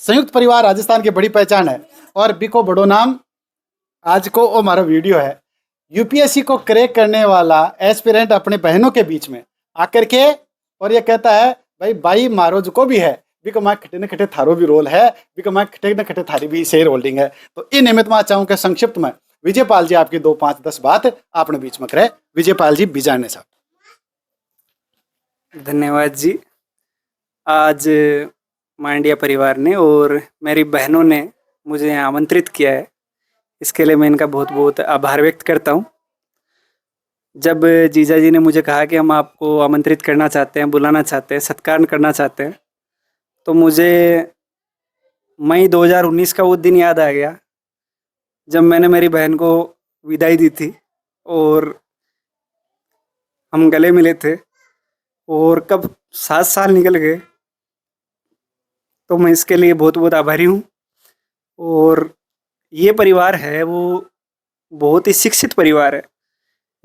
संयुक्त परिवार राजस्थान की बड़ी पहचान है और बिको बड़ो नाम आज को वो हमारा वीडियो है। यूपीएससी को क्रैक करने वाला एस्पिरेंट अपने बहनों के बीच में आकर के और ये कहता है भाई भाई मारो जो को भी है बिको माँ खटे न खटे थारो भी रोल है, बिको माँ खटे न खटे थारी भी शेयर होल्डिंग है। तो इन निमित्त में चाहूँ कि संक्षिप्त में विजयपाल जी आपकी 2 5 10 बात आपने बीच में करे। विजयपाल जी बिजाने साहब। धन्यवाद जी। आज मांडिया परिवार ने और मेरी बहनों ने मुझे यहाँ आमंत्रित किया है, इसके लिए मैं इनका बहुत बहुत आभार व्यक्त करता हूँ। जब जीजा जी ने मुझे कहा कि हम आपको आमंत्रित करना चाहते हैं, बुलाना चाहते हैं, सत्कार करना चाहते हैं, तो मुझे मई 2019 का वो दिन याद आ गया जब मैंने मेरी बहन को विदाई दी थी और हम गले मिले थे। और कब 7 साल निकल गए, तो मैं इसके लिए बहुत बहुत आभारी हूँ। और ये परिवार है वो बहुत ही शिक्षित परिवार है,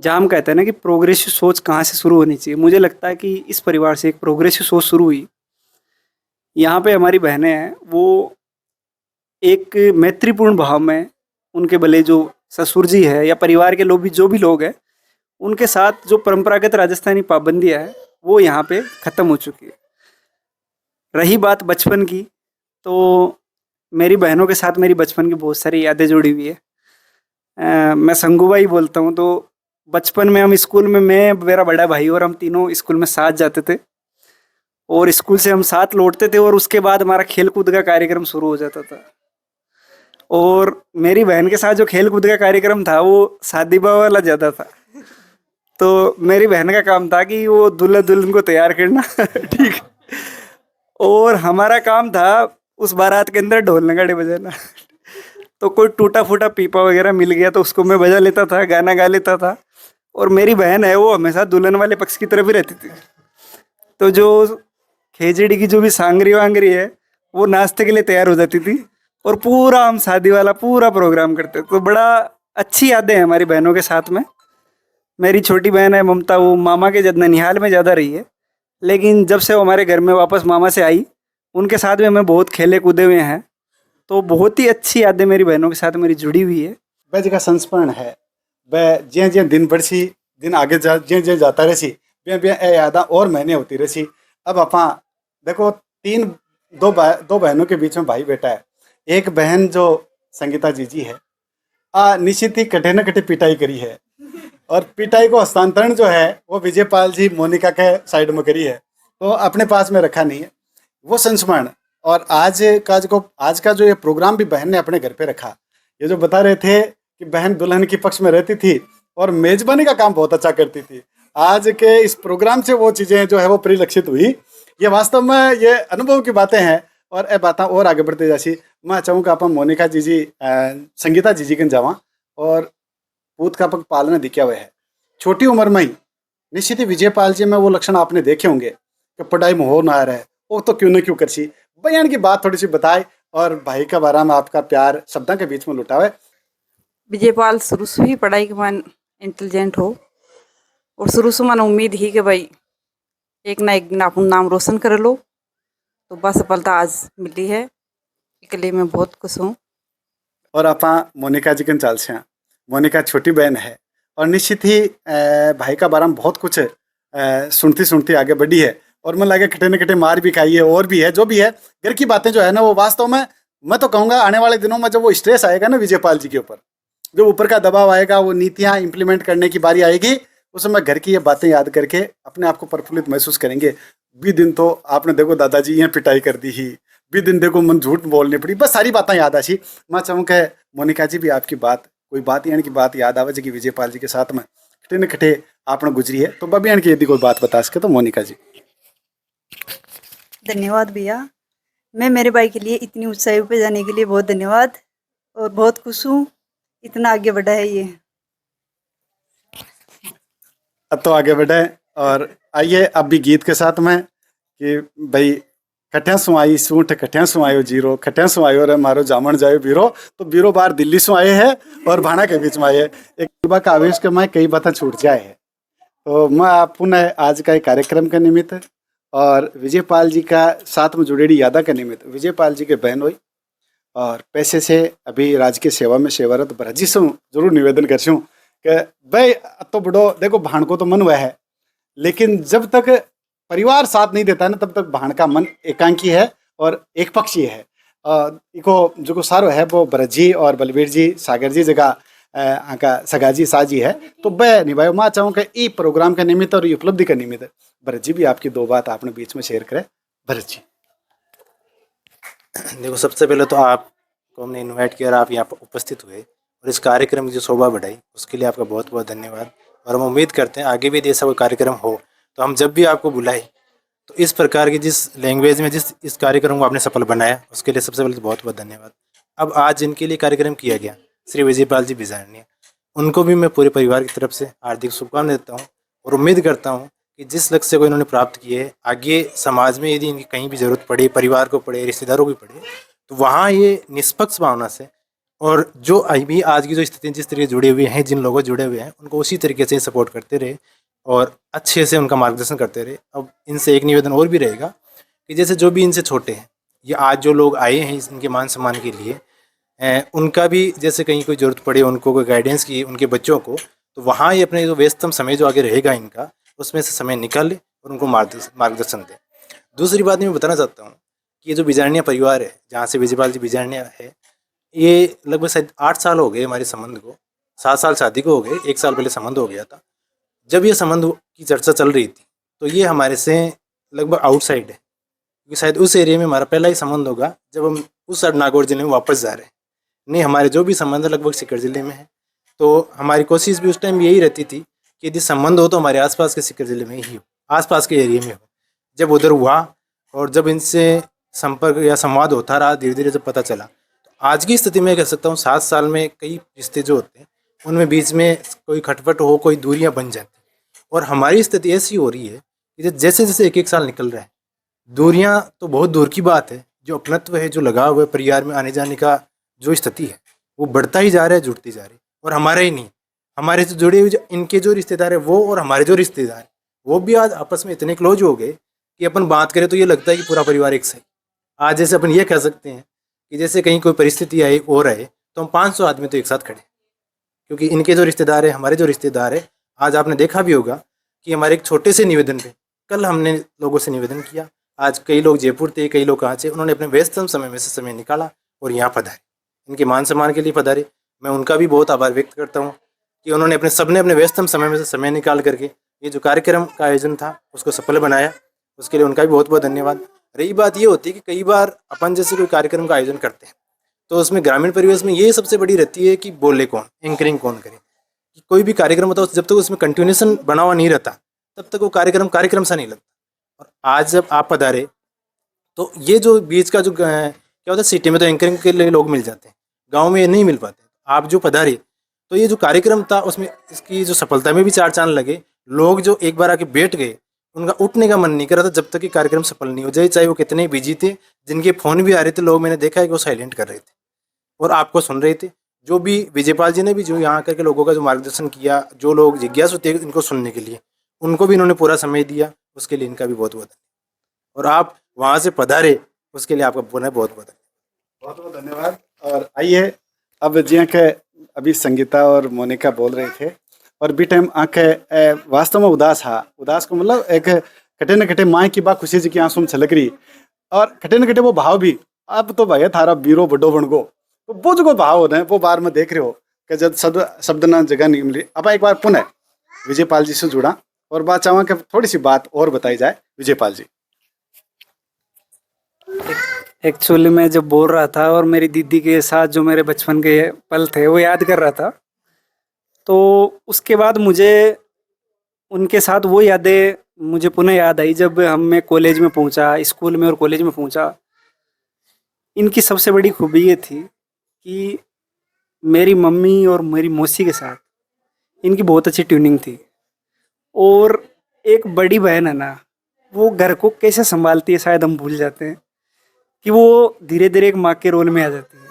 जहाँ हम कहते हैं ना कि प्रोग्रेसिव सोच कहाँ से शुरू होनी चाहिए। मुझे लगता है कि इस परिवार से एक प्रोग्रेसिव सोच शुरू हुई। यहाँ पे हमारी बहनें हैं, वो एक मैत्रीपूर्ण भाव में उनके भले जो ससुर जी है या परिवार के लोग भी जो भी लोग हैं, उनके साथ जो परंपरागत राजस्थानी पाबंदियाँ हैं वो यहाँ पे ख़त्म हो चुकी है। रही बात बचपन की, तो मेरी बहनों के साथ मेरी बचपन की बहुत सारी यादें जुड़ी हुई है। मैं संगूबा ही बोलता हूँ। तो बचपन में हम स्कूल में, मैं, मेरा बड़ा भाई और हम तीनों स्कूल में साथ जाते थे और स्कूल से हम साथ लौटते थे और उसके बाद हमारा खेल कूद का कार्यक्रम शुरू हो जाता था। और मेरी बहन के साथ जो खेल कूद का कार्यक्रम था वो शादी ब्याह वाला ज़्यादा था। तो मेरी बहन का काम था कि वो दूल्हा दुल्हन को तैयार करना ठीक, और हमारा काम था उस बारात के अंदर ढोल नगाड़े बजाना। तो कोई टूटा फूटा पीपा वगैरह मिल गया तो उसको मैं बजा लेता था, गाना गा लेता था। और मेरी बहन है वो हमेशा दुल्हन वाले पक्ष की तरफ ही रहती थी। तो जो खेजड़ी की जो भी सांगरी वांगरी है वो नाश्ते के लिए तैयार हो जाती थी और पूरा हम शादी वाला पूरा प्रोग्राम करते। तो बड़ा अच्छी यादें हैं हमारी बहनों के साथ में। मेरी छोटी बहन है ममता, वो मामा के ननिहाल में ज़्यादा रही है, लेकिन जब से वो हमारे घर में वापस मामा से आई, उनके साथ भी हमें बहुत खेले कूदे हुए हैं। तो बहुत ही अच्छी यादें मेरी बहनों के साथ मेरी जुड़ी हुई है। वह जगह संस्मरण है वह ज्यां ज्यां दिन बढ़सी, दिन आगे ज्यां ज्यां जाता रही ब्यां ब्यां ए यादा और महीने होती रही। अब अपा देखो दो बहनों के बीच में भाई बेटा है। एक बहन जो संगीता जी है निश्चित ही कटे न कटे पिटाई करी है और पिटाई को हस्तांतरण जो है वो विजयपाल जी मोनिका के साइड में करी है, तो अपने पास में रखा नहीं है वो संस्मरण। और आज का जो ये प्रोग्राम भी बहन ने अपने घर पे रखा। ये जो बता रहे थे कि बहन दुल्हन के पक्ष में रहती थी और मेजबानी का काम बहुत अच्छा करती थी, आज के इस प्रोग्राम से वो चीज़ें जो है वो परिलक्षित हुई। ये वास्तव में ये अनुभव की बातें हैं और ये बातें और आगे बढ़ते जासी। मैं चाहूँगा आप मोनिका जी संगीता जी के जावा और पूत का पग पालना दिखा हुआ है छोटी उम्र में ही। निश्चित ही विजयपाल जी में वो लक्षण आपने देखे होंगे कि पढ़ाई में हो ना रहा है वो तो क्यों न क्यों करसी। बयान की बात थोड़ी सी बताए और भाई का बारा में आपका प्यार शब्दों के बीच में लुटावे। विजयपाल शुरू से ही पढ़ाई के मन इंटेलिजेंट हो और शुरू से मन उम्मीद ही कि भाई एक ना एक दिन आप नाम रोशन कर लो, तो बस सफलता आज मिली है, इसके लिए मैं बहुत खुश हूँ। और आप मोनिका जी के चाल से, मोनिका छोटी बहन है और निश्चित ही भाई का बारे में बहुत कुछ सुनती सुनती आगे बढ़ी है और मन लगे कटे न कटे मार भी खाई है और भी है जो भी है। घर की बातें जो है ना वो वास्तव में मैं तो कहूँगा आने वाले दिनों में जब वो स्ट्रेस आएगा ना विजयपाल जी के ऊपर, जो ऊपर का दबाव आएगा, वो नीतियाँ इम्प्लीमेंट करने की बारी आएगी, उस समय घर की ये बातें याद करके अपने आप को प्रफुल्लित महसूस करेंगे। भी दिन तो आपने देखो दादाजी यहाँ पिटाई कर दी ही, भी दिन देखो मन झूठ बोलनी पड़ी, बस सारी बातें याद आशी। मैं चाहूँ कि मोनिका जी भी आपकी बात कोई बात यानी कि बात याद आवे जी विजयपाल जी के साथ में कटे न कटे आपने गुजरी है, तो बबी यानी कि यदि कोई बात बता सके तो मोनिका जी। धन्यवाद भैया, मैं मेरे भाई के लिए इतनी ऊंचाई पे जाने के लिए बहुत धन्यवाद और बहुत खुश हूँ इतना आगे बढ़ा है ये। अब तो आगे बढ़े और आइए अब भी गीत के साथ में कि भाई कट्या सु आई सूठ कट्या सु आयो जीरो कट्या सु आयो रे मारो जामन जायो बीरो। तो बीरो बार दिल्ली से आए हैं और भाना के बीच में आए एक का आवेश के मैं कई बातें छूट जाए है। तो मैं पुनः आज का एक कार्यक्रम के निमित्त और विजयपाल जी का साथ में जुड़ेड़ी यादा के निमित्त विजयपाल जी के बहन हुई और पैसे से अभी राजकीय सेवा में सेवारत भरजी से जरूर निवेदन करसूँ कि भाई तो बड़ो देखो भाण को तो मन हुआ है, लेकिन जब तक परिवार साथ नहीं देता ना तब तक भाण का मन एकांकी है और एक पक्षी है। इको जो सारो है वो भरत जी और बलबीर जी सागर जी जगह आका सगाजी साजी है, तो मैं निभायो मैं चाहूँगा ई प्रोग्राम का निमित्त और ये उपलब्धि का निमित्त भरत जी भी आपकी दो बात आपने बीच में शेयर करें। भरत जी देखो, सबसे पहले तो आपको हमने इनवाइट किया और आप यहाँ पर उपस्थित हुए और इस कार्यक्रम की जो शोभा बढ़ाई उसके लिए आपका बहुत बहुत धन्यवाद। और हम उम्मीद करते हैं आगे भी यदि ऐसा कोई कार्यक्रम हो तो हम जब भी आपको बुलाएं तो इस प्रकार की जिस लैंग्वेज में जिस इस कार्यक्रम को आपने सफल बनाया उसके लिए सबसे पहले तो बहुत बहुत धन्यवाद। अब आज जिनके लिए कार्यक्रम किया गया श्री विजयपाल जी बिजारनिया, उनको भी मैं पूरे परिवार की तरफ से हार्दिक शुभकामनाएं देता हूँ और उम्मीद करता हूँ कि जिस लक्ष्य को इन्होंने प्राप्त किए है आगे समाज में यदि इनकी कहीं भी ज़रूरत पड़े, परिवार को पड़े, रिश्तेदारों को पड़े, तो वहाँ ये निष्पक्ष भावना से और जो अभी आज की जो स्थिति जिस तरीके जुड़े हुए हैं, जिन लोगों जुड़े हुए हैं उनको उसी तरीके से सपोर्ट करते रहे और अच्छे से उनका मार्गदर्शन करते रहे। अब इनसे एक निवेदन और भी रहेगा कि जैसे जो भी इनसे छोटे हैं या आज जो लोग आए हैं इनके मान सम्मान के लिए, उनका भी जैसे कहीं कोई ज़रूरत पड़े, उनको कोई गाइडेंस की, उनके बच्चों को, तो वहाँ ये अपने जो व्यस्तम समय जो आगे रहेगा इनका उसमें से समय निकाले और उनको मार्गदर्शन दें। दूसरी बात मैं बताना चाहता हूँ कि ये जो बिजारनिया परिवार है जहाँ से विजयपाल जी बिजारनिया है, ये लगभग शायद 8 साल हो गए हमारे संबंध को, 7 साल शादी को हो गए, 1 साल पहले संबंध हो गया था। जब ये संबंध की चर्चा चल रही थी तो ये हमारे से लगभग आउटसाइड है, क्योंकि शायद उस एरिया में हमारा पहला ही संबंध होगा जब हम उस नागौर जिले में वापस जा रहे हैं। नहीं, हमारे जो भी संबंध लगभग सीकर जिले में है, तो हमारी कोशिश भी उस टाइम यही रहती थी कि यदि संबंध हो तो हमारे आसपास के सीकर जिले में ही हो, आसपास के एरिया में हो। जब उधर हुआ और जब इनसे संपर्क या संवाद होता रहा, धीरे धीरे जब पता चला, तो आज की स्थिति में कह सकता हूँ 7 साल में कई रिश्ते जो होते हैं उनमें बीच में कोई खटपट हो, कोई दूरियाँ बन जाती। और हमारी स्थिति ऐसी हो रही है कि जैसे जैसे एक साल निकल रहा है, दूरियाँ तो बहुत दूर की बात है, जो अपनत्व है, जो लगाव है, परिवार में आने जाने का जो स्थिति है वो बढ़ता ही जा रहा है, जुड़ती जा रही है। और हमारा ही नहीं, हमारे से जुड़े हुए इनके जो रिश्तेदार है वो और हमारे जो रिश्तेदार हैं वो भी आज आपस में इतने क्लोज हो गए कि अपन बात करें तो ये लगता है कि पूरा परिवार एक सही। आज जैसे अपन ये कह सकते हैं कि जैसे कहीं कोई परिस्थिति आई और आए तो हम 500 आदमी तो एक साथ खड़े, क्योंकि इनके जो रिश्तेदार है, हमारे जो रिश्तेदार है, आज आपने देखा भी होगा कि हमारे एक छोटे से निवेदन पे कल हमने लोगों से निवेदन किया, आज कई लोग जयपुर थे, कई लोग कहाँ से, उन्होंने अपने व्यस्तम समय में से समय निकाला और यहाँ पधारे, इनके मान सम्मान के लिए पधारे। मैं उनका भी बहुत आभार व्यक्त करता हूँ कि उन्होंने सबने अपने व्यस्तम समय में से समय निकाल करके ये जो कार्यक्रम का आयोजन था उसको सफल बनाया, उसके लिए उनका भी बहुत बहुत धन्यवाद। रही बात ये होती है कि कई बार अपन जैसे कोई कार्यक्रम का आयोजन करते हैं तो उसमें ग्रामीण परिवेश में ये सबसे बड़ी रहती है कि बोले कौन, एंकरिंग कौन करे। कि कोई भी कार्यक्रम होता है जब तक उसमें कंटिन्यूएशन बना हुआ नहीं रहता तब तक वो कार्यक्रम सा नहीं लगता। और आज जब आप पधारे तो ये जो बीच का जो क्या होता है, सिटी में तो एंकरिंग के लिए लोग मिल जाते हैं, गाँव में ये नहीं मिल पाते। आप जो पधारे तो ये जो कार्यक्रम था उसमें इसकी जो सफलता में भी 4 चांद लगे। लोग जो एक बार आके बैठ गए उनका उठने का मन नहीं कर रहा था जब तक कि कार्यक्रम सफल नहीं हो जाए, चाहे वो कितने बिजी थे। जिनके फ़ोन भी आ रहे थे, लोग मैंने देखा है कि वो साइलेंट कर रहे थे और आपको सुन रहे थे। जो भी विजयपाल जी ने भी जो यहाँ आकर के लोगों का जो मार्गदर्शन किया, जो लोग जिज्ञासु थे इनको सुनने के लिए, उनको भी इन्होंने पूरा समय दिया, उसके लिए इनका भी बहुत बहुत धन्यवाद। और आप वहाँ से पधारे उसके लिए आपका बहुत बहुत धन्यवाद। और आइए अब जिया के अभी संगीता और मोनिका बोल रहे थे और बी टाइम आके वास्तव में उदास को मतलब एक कटे न कटे माँ की बात खुशी जी की आंसू में छलक रही और कटे न कटे वो भाव भी अब तो भैया थारा बीरो बड़ो बन गो, तो वो जो भाव हो रहे हैं वो बार में देख रहे हो कि जब शब्द ना जगह नहीं मिली। अब एक बार पुनः विजयपाल जी से जुड़ा और बात चाहूँगा कि थोड़ी सी बात और बताई जाए। विजयपाल जी, एक्चुअली मैं जब बोल रहा था और मेरी दीदी के साथ जो मेरे बचपन के पल थे वो याद कर रहा था, तो उसके बाद मुझे उनके साथ वो यादें मुझे पुनः याद आई जब मैं कॉलेज में पहुंचा, स्कूल में और कॉलेज में पहुंचा। इनकी सबसे बड़ी खूबी ये थी कि मेरी मम्मी और मेरी मौसी के साथ इनकी बहुत अच्छी ट्यूनिंग थी। और एक बड़ी बहन है ना, वो घर को कैसे संभालती है शायद हम भूल जाते हैं कि वो धीरे धीरे एक माँ के रोल में आ जाती है।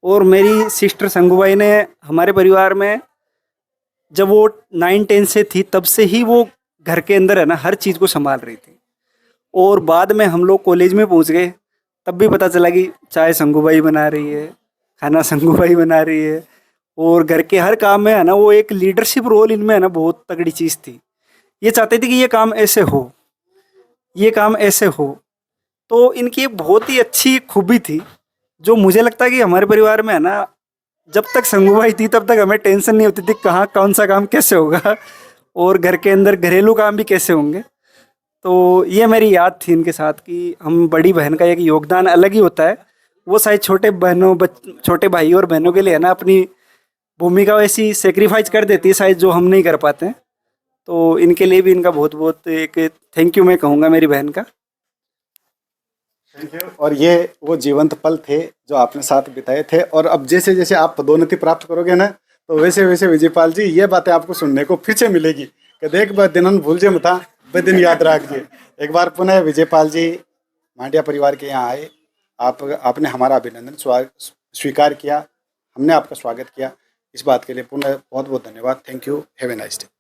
और मेरी सिस्टर संगूबाई ने हमारे परिवार में जब वो 9-10 से थी तब से ही वो घर के अंदर है ना हर चीज़ को संभाल रही थी। और बाद में हम लोग कॉलेज में पहुंच गए, तब भी पता चला कि चाय संगूबाई बना रही है, खाना संगूबाई बना रही है, और घर के हर काम में है ना वो एक लीडरशिप रोल इनमें है ना बहुत तगड़ी चीज़ थी। ये चाहते थे कि ये काम ऐसे हो, ये काम ऐसे हो। तो इनकी एक बहुत ही अच्छी खूबी थी जो मुझे लगता है कि हमारे परिवार में है ना, जब तक संगूबाई थी तब तक हमें टेंशन नहीं होती थी कहाँ कौन सा काम कैसे होगा और घर के अंदर घरेलू काम भी कैसे होंगे। तो ये मेरी याद थी इनके साथ कि हम बड़ी बहन का एक योगदान अलग ही होता है। वो शायद छोटे भाई और बहनों के लिए है ना अपनी भूमिका वैसी सेक्रीफाइस कर देती है शायद, जो हम नहीं कर पाते हैं। तो इनके लिए भी इनका बहुत बहुत एक थैंक यू मैं कहूँगा मेरी बहन का। और ये वो जीवंत पल थे जो आपने साथ बिताए थे। और अब जैसे जैसे आप पदोन्नति प्राप्त करोगे ना, तो वैसे वैसे विजयपाल जी ये बातें आपको सुनने को फिर से मिलेगी कि देख बा दिन भूल जे मता वे दिन याद रखिए। एक बार पुनः विजयपाल जी मांडिया परिवार के यहाँ आए, आपने हमारा अभिनंदन स्वीकार किया, हमने आपका स्वागत किया। इस बात के लिए पुनः बहुत बहुत धन्यवाद। Thank you. Have a nice day.